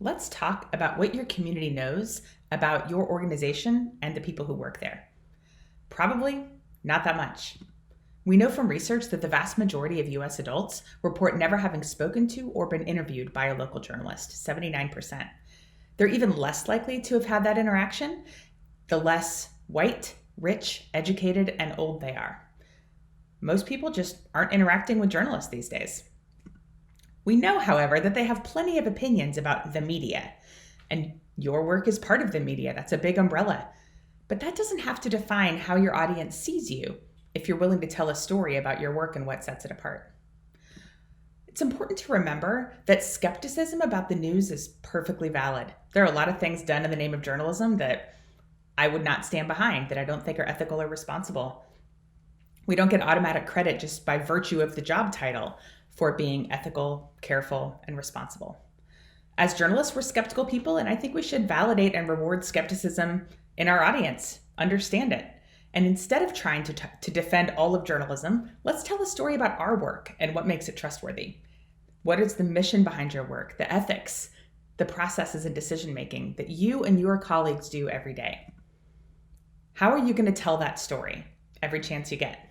let's talk about what your community knows about your organization and the people who work there. Probably not that much. We know from research that the vast majority of US adults report never having spoken to or been interviewed by a local journalist, 79%. They're even less likely to have had that interaction the less white, rich, educated, and old they are. Most people just aren't interacting with journalists these days. We know, however, that they have plenty of opinions about the media, and your work is part of the media. That's a big umbrella. But that doesn't have to define how your audience sees you if you're willing to tell a story about your work and what sets it apart. It's important to remember that skepticism about the news is perfectly valid. There are a lot of things done in the name of journalism that I would not stand behind, that I don't think are ethical or responsible. We don't get automatic credit just by virtue of the job title for being ethical, careful, and responsible. As journalists, we're skeptical people, and I think we should validate and reward skepticism in our audience, understand it. And instead of trying to defend all of journalism, let's tell a story about our work and what makes it trustworthy. What is the mission behind your work, the ethics, the processes and decision-making that you and your colleagues do every day? How are you going to tell that story every chance you get?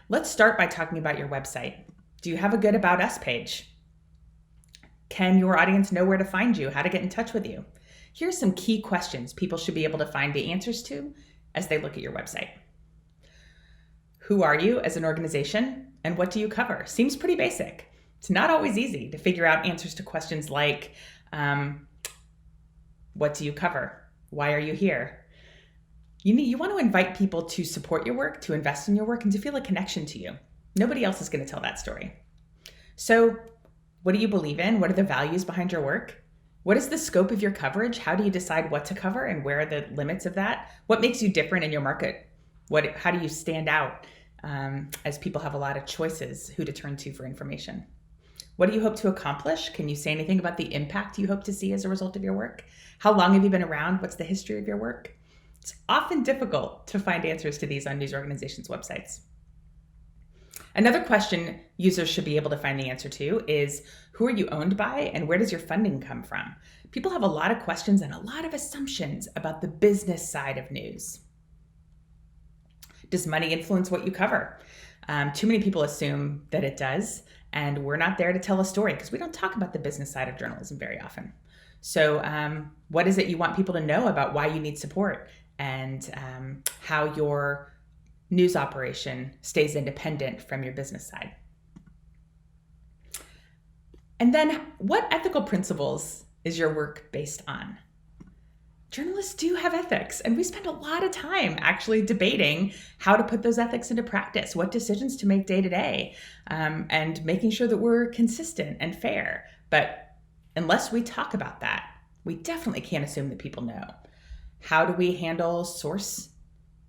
Let's start by talking about your website. Do you have a good About Us page? Can your audience know where to find you, how to get in touch with you? Here's some key questions people should be able to find the answers to as they look at your website. Who are you as an organization, and what do you cover? Seems pretty basic. It's not always easy to figure out answers to questions like, what do you cover? Why are you here? You want to invite people to support your work, to invest in your work, and to feel a connection to you. Nobody else is going to tell that story. So, what do you believe in? What are the values behind your work? What is the scope of your coverage? How do you decide what to cover, and where are the limits of that? What makes you different in your market? How do you stand out as people have a lot of choices who to turn to for information? What do you hope to accomplish? Can you say anything about the impact you hope to see as a result of your work? How long have you been around? What's the history of your work? It's often difficult to find answers to these on news organizations' websites. Another question users should be able to find the answer to is, who are you owned by and where does your funding come from? People have a lot of questions and a lot of assumptions about the business side of news. Does money influence what you cover? Too many people assume that it does, and we're not there to tell a story because we don't talk about the business side of journalism very often. So what is it you want people to know about why you need support and how your news operation stays independent from your business side? And then what ethical principles is your work based on? Journalists do have ethics, and we spend a lot of time actually debating how to put those ethics into practice, what decisions to make day to day, and making sure that we're consistent and fair. But unless we talk about that, we definitely can't assume that people know. How do we handle source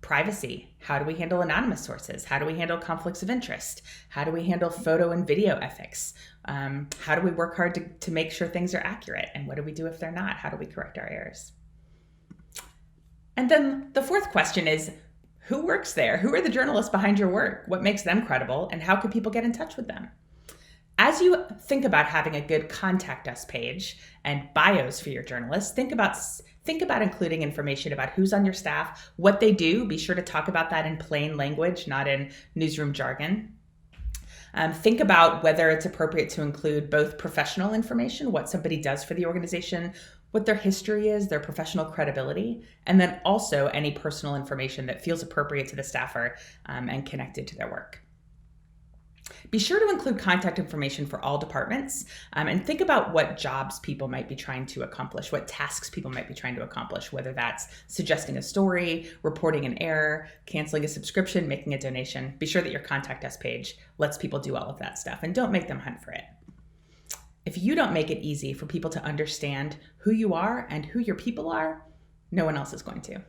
privacy? How do we handle anonymous sources? How do we handle conflicts of interest? How do we handle photo and video ethics? How do we work hard to make sure things are accurate? And what do we do if they're not? How do we correct our errors? And then the fourth question is, who works there? Who are the journalists behind your work? What makes them credible? And how can people get in touch with them? As you think about having a good contact us page and bios for your journalists, think about including information about who's on your staff, what they do. Be sure to talk about that in plain language, not in newsroom jargon. Think about whether it's appropriate to include both professional information, what somebody does for the organization, what their history is, their professional credibility, and then also any personal information that feels appropriate to the staffer and connected to their work. Be sure to include contact information for all departments and think about what jobs people might be trying to accomplish, what tasks people might be trying to accomplish, whether that's suggesting a story, reporting an error, canceling a subscription, making a donation. Be sure that your contact us page lets people do all of that stuff, and don't make them hunt for it. If you don't make it easy for people to understand who you are and who your people are, no one else is going to.